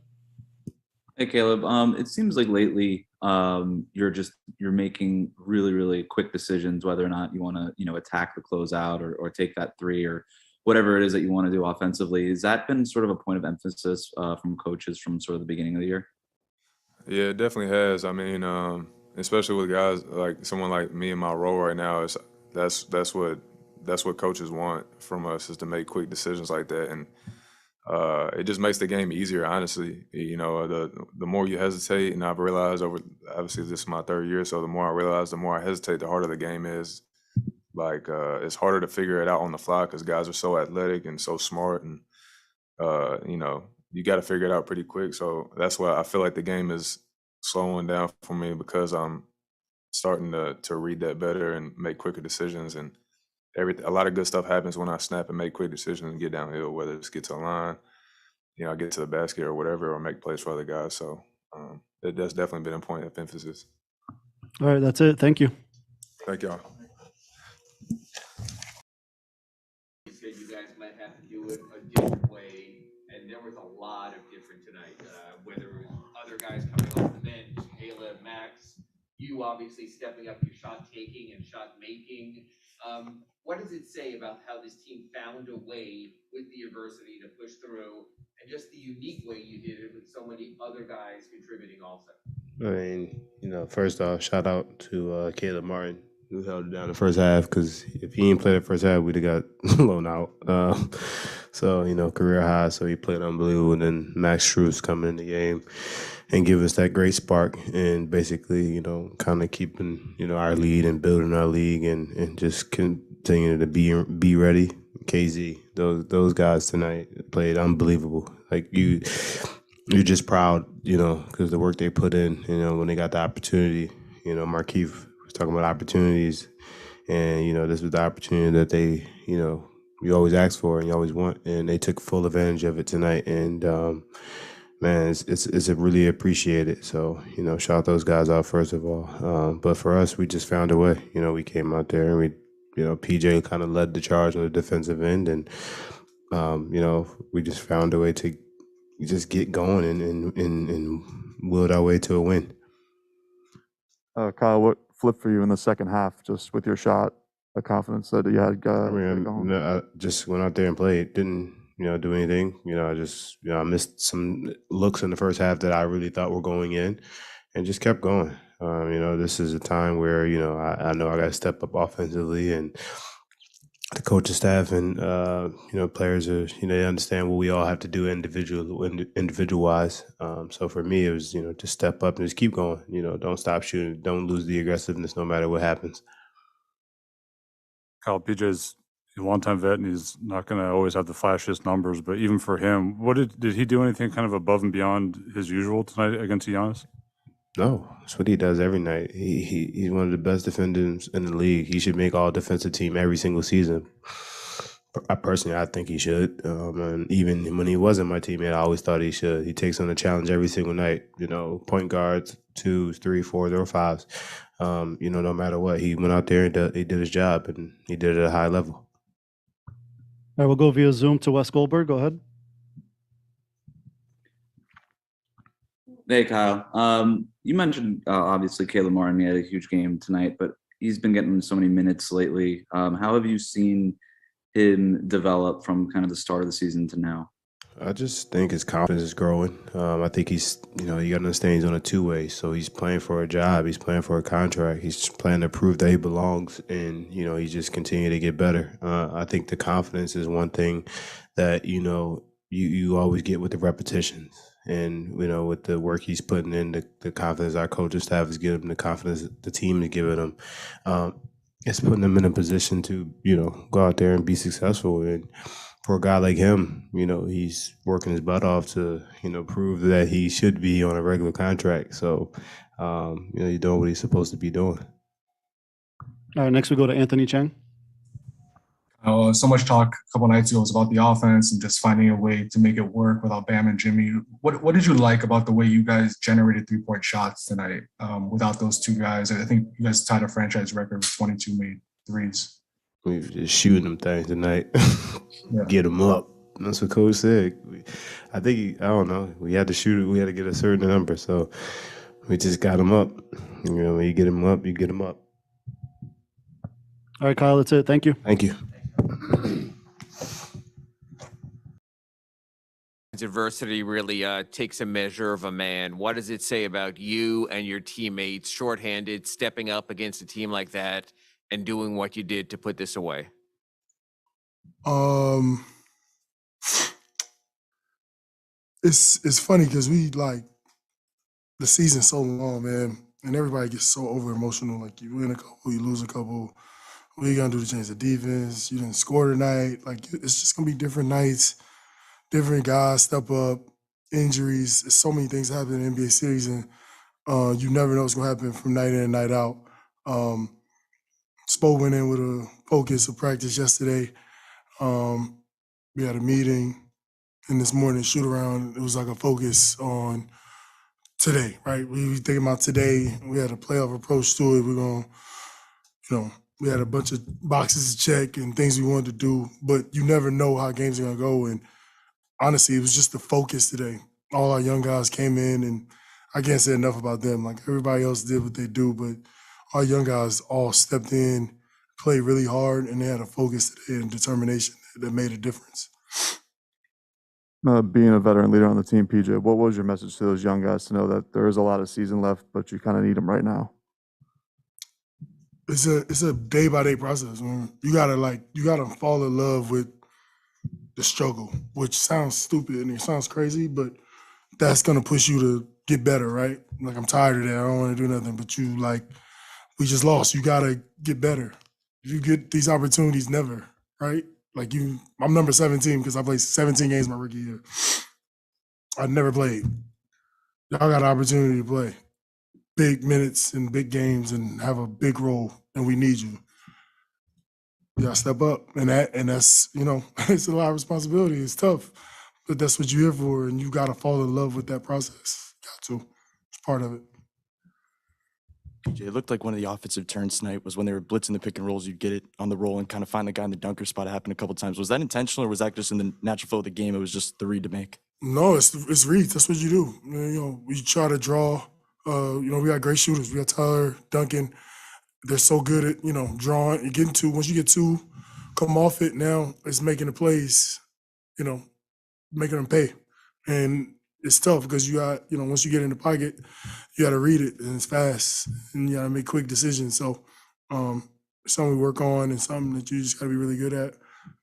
Hey, Caleb. It seems like lately you're making really, really quick decisions whether or not you want to, attack the closeout or take that three or whatever it is that you want to do offensively. Has that been sort of a point of emphasis from coaches from sort of the beginning of the year? Yeah, it definitely has. I mean, especially with guys like someone like me in my role right now, that's what coaches want from us is to make quick decisions like that, and it just makes the game easier. Honestly, the more you hesitate, and I've realized obviously this is my third year, so the more I realize, the more I hesitate, the harder the game is. Like it's harder to figure it out on the fly because guys are so athletic and so smart, and you got to figure it out pretty quick. So that's why I feel like the game is slowing down for me because I'm starting to read that better and make quicker decisions. And a lot of good stuff happens when I snap and make quick decisions and get downhill, whether it's get to a line, get to the basket or whatever, or make plays for other guys. So that's definitely been a point of emphasis. All right, that's it. Thank you. Thank y'all. You said you guys might have to do it a different way, and there was a lot of different tonight, whether it was other guys coming off the bench, Caleb, Max, you obviously stepping up your shot taking and shot making. What does it say about how this team found a way with the adversity to push through, and just the unique way you did it with so many other guys contributing also? I mean, first off, shout out to Caleb Martin, who held it down the first half, because if he didn't play the first half, we'd have got blown out. So, career high, so he played unbelievable. And then Max Strus coming in the game and give us that great spark and basically, kind of keeping, our lead and building our league and just continuing to be ready. KZ, those guys tonight played unbelievable. Like you're just proud, because the work they put in, when they got the opportunity, Markeith was talking about opportunities, and, this was the opportunity that they, you always ask for and you always want, and they took full advantage of it tonight. And, man, it's really appreciated. So, shout out those guys out first of all. But for us, we just found a way. We came out there and we, PJ kind of led the charge on the defensive end, and we just found a way to just get going and willed our way to a win. Kyle, what flipped for you in the second half, just with your shot, the confidence that you had? I just went out there and played. Didn't do anything. I missed some looks in the first half that I really thought were going in, and just kept going. This is a time where I know I got to step up offensively, and the coaching staff and players are they understand what we all have to do individual wise. So for me, it was just step up and just keep going. Don't stop shooting. Don't lose the aggressiveness no matter what happens. Kyle, PJ's a longtime vet, and he's not going to always have the flashiest numbers. But even for him, did he do anything kind of above and beyond his usual tonight against Giannis? No, that's what he does every night. He's one of the best defenders in the league. He should make all defensive team every single season. I think he should. And even when he wasn't my teammate, I always thought he should. He takes on the challenge every single night. Point guards, 2s, 3, 4s, or 5s. No matter what, he went out there and he did his job, and he did it at a high level. All right, we'll go via Zoom to Wes Goldberg. Go ahead. Hey, Kyle. You mentioned obviously Caleb Martin. He had a huge game tonight, but he's been getting so many minutes lately. How have you seen him develop from kind of the start of the season to now? I just think his confidence is growing. I think he's, you got to understand he's on a two-way. So he's playing for a job. He's playing for a contract. He's playing to prove that he belongs, and, he's just continuing to get better. I think the confidence is one thing that, you always get with the repetitions. And, with the work he's putting in, the confidence our coaching staff is giving him, the confidence the team is giving him, it's putting him in a position to, go out there and be successful. And for a guy like him, he's working his butt off to, prove that he should be on a regular contract. So, he's doing what he's supposed to be doing. All right, next we go to Anthony Chang. So much talk a couple nights ago was about the offense and just finding a way to make it work without Bam and Jimmy. What did you like about the way you guys generated 3-point shots tonight without those two guys? I think you guys tied a franchise record with 22 made threes. We were just shooting them things tonight. Yeah. Get them up. That's what Coach said. I don't know. We had to shoot it. We had to get a certain number. So we just got them up. When you get them up, you get them up. All right, Kyle, that's it. Thank you. Thank you. Adversity really takes a measure of a man. What does it say about you and your teammates, shorthanded, stepping up against a team like that and doing what you did to put this away? It's funny because we the season's so long, man, and everybody gets so over emotional. Like you win a couple, you lose a couple. What are you gonna do to change the defense? You didn't score tonight. It's just gonna be different nights, different guys step up, injuries. There's so many things happen in the NBA series, and you never know what's gonna happen from night in and night out. Spo went in with a focus of practice yesterday. We had a meeting, and this morning shoot around. It was like a focus on today, right? We were thinking about today. We had a playoff approach to it. We're gonna, we had a bunch of boxes to check and things we wanted to do, but you never know how games are gonna go. And honestly, it was just the focus today. All our young guys came in, and I can't say enough about them. Like everybody else did what they do, but our young guys all stepped in, played really hard, and they had a focus today and determination that made a difference. Being a veteran leader on the team, PJ, what was your message to those young guys to know that there is a lot of season left, but you kind of need them right now? It's a day by day process, man. You gotta fall in love with the struggle, which sounds stupid and it sounds crazy, but that's gonna push you to get better, right? Like I'm tired of that. I don't want to do nothing, but we just lost. You gotta get better. If you get these opportunities, never, right? I'm number 17 because I played 17 games my rookie year. I never played. Y'all got an opportunity to play big minutes and big games and have a big role, and we need you. You gotta step up, and that's it's a lot of responsibility. It's tough, but that's what you're here for, and you gotta fall in love with that process. Got to. It's part of it. PJ, it looked like one of the offensive turns tonight was when they were blitzing the pick and rolls. You'd get it on the roll and kind of find the guy in the dunker spot. It happened a couple times. Was that intentional, or was that just in the natural flow of the game? It was just the read to make. No, it's reads. That's what you do. We try to draw. We got great shooters. We got Tyler, Duncan. They're so good at drawing. Once you get two, come off it. Now it's making the plays. Making them pay, and it's tough because you got once you get in the pocket, you got to read it, and it's fast, and you got to make quick decisions. So, it's something we work on, and something that you just got to be really good at.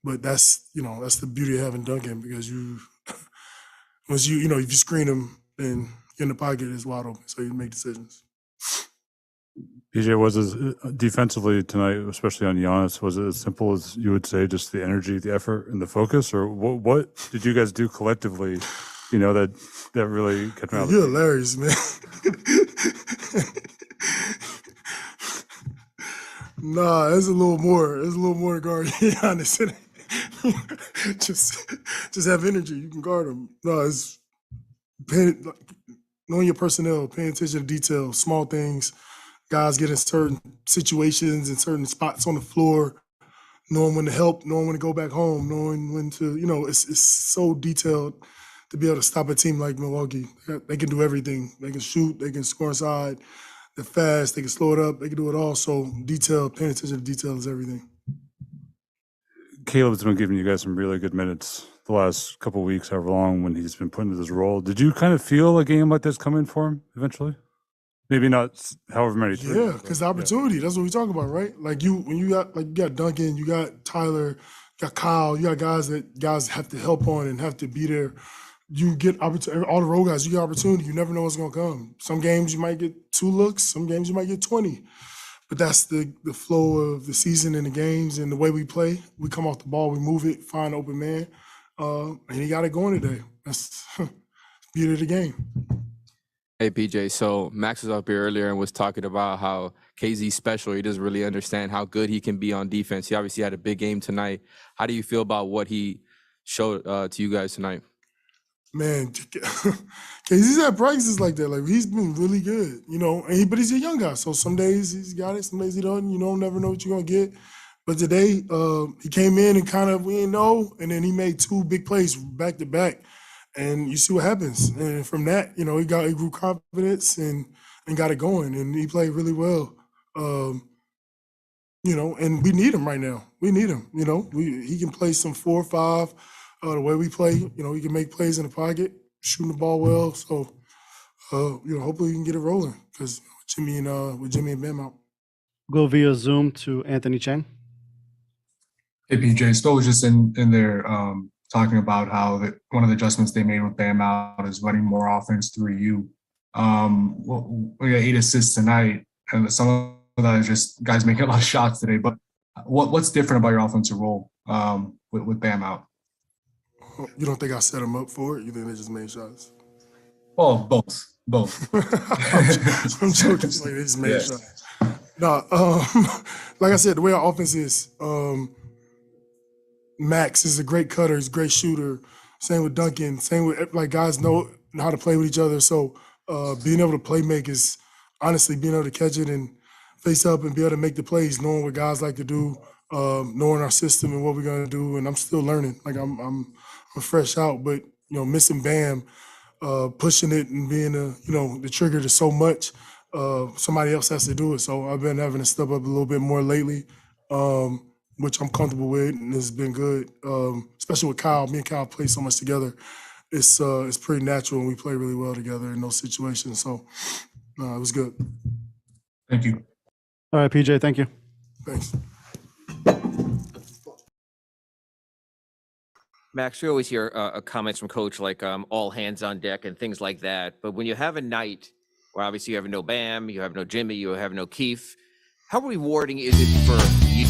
But that's the beauty of having Duncan, because once if you screen him and in the pocket, it's wide open, so you make decisions. PJ, was it defensively tonight, especially on Giannis, was it as simple as you would say, just the energy, the effort, and the focus, or what did you guys do collectively? That really kept me out. You're hilarious, man. Nah, there's a little more. There's a little more to guard Giannis. just have energy. You can guard him. No, it's knowing your personnel, paying attention to detail, small things. Guys get in certain situations and certain spots on the floor, knowing when to help, knowing when to go back home, knowing when to, it's so detailed to be able to stop a team like Milwaukee. They can do everything. They can shoot, they can score inside, they're fast, they can slow it up, they can do it all. So detail, paying attention to detail is everything. Caleb's been giving you guys some really good minutes the last couple of weeks, however long, when he's been put into this role. Did you kind of feel a game like this coming for him eventually? Maybe not however many. Yeah, because the opportunity, that's what we talk about, right? Like when you got Duncan, you got Tyler, you got Kyle, you got guys that guys have to help on and have to be there. You get opportunity, all the role guys, you get opportunity. You never know what's gonna come. Some games you might get 2 looks, some games you might get 20. But that's the flow of the season and the games and the way we play. We come off the ball, we move it, find open man, and he got it going today. That's the beauty of the game. Hey, PJ, so Max was up here earlier and was talking about how KZ's special. He doesn't really understand how good he can be on defense. He obviously had a big game tonight. How do you feel about what he showed to you guys tonight? Man, KZ's had practices like that. Like, he's been really good, but he's a young guy. So some days he's got it, some days he doesn't. Never know what you're going to get. But today, he came in and we didn't know, and then he made 2 big plays back to back. And you see what happens. And from that, he grew confidence and got it going. And he played really well. And we need him right now. We need him. He can play some 4 or 5. The way we play, he can make plays in the pocket, shooting the ball well. So, hopefully we can get it rolling because with Jimmy and Bam out. Go via Zoom to Anthony Chang. Hey, PJ, Spo was just in there talking about how one of the adjustments they made with Bam out is running more offense through you. We got 8 assists tonight, and some of that is just guys making a lot of shots today. But what's different about your offensive role with Bam out? You don't think I set them up for it? You think they just made shots? Well, both. I'm joking. Like, they just made shots. No, like I said, the way our offense is, Max is a great cutter. He's a great shooter. Same with Duncan. Same with, guys know how to play with each other. So being able to play make is honestly being able to catch it and face up and be able to make the plays, knowing what guys like to do, knowing our system and what we're going to do. And I'm still learning. I'm fresh out, but missing Bam, pushing it and being the trigger to so much, somebody else has to do it. So I've been having to step up a little bit more lately, which I'm comfortable with, and it's been good. Especially with Kyle, me and Kyle play so much together. It's pretty natural, and we play really well together in those situations. So it was good. Thank you. All right, PJ, thank you. Thanks. Max, we always hear comments from Coach like all hands on deck and things like that. But when you have a night where obviously you have no Bam, you have no Jimmy, you have no Keith, how rewarding is it for you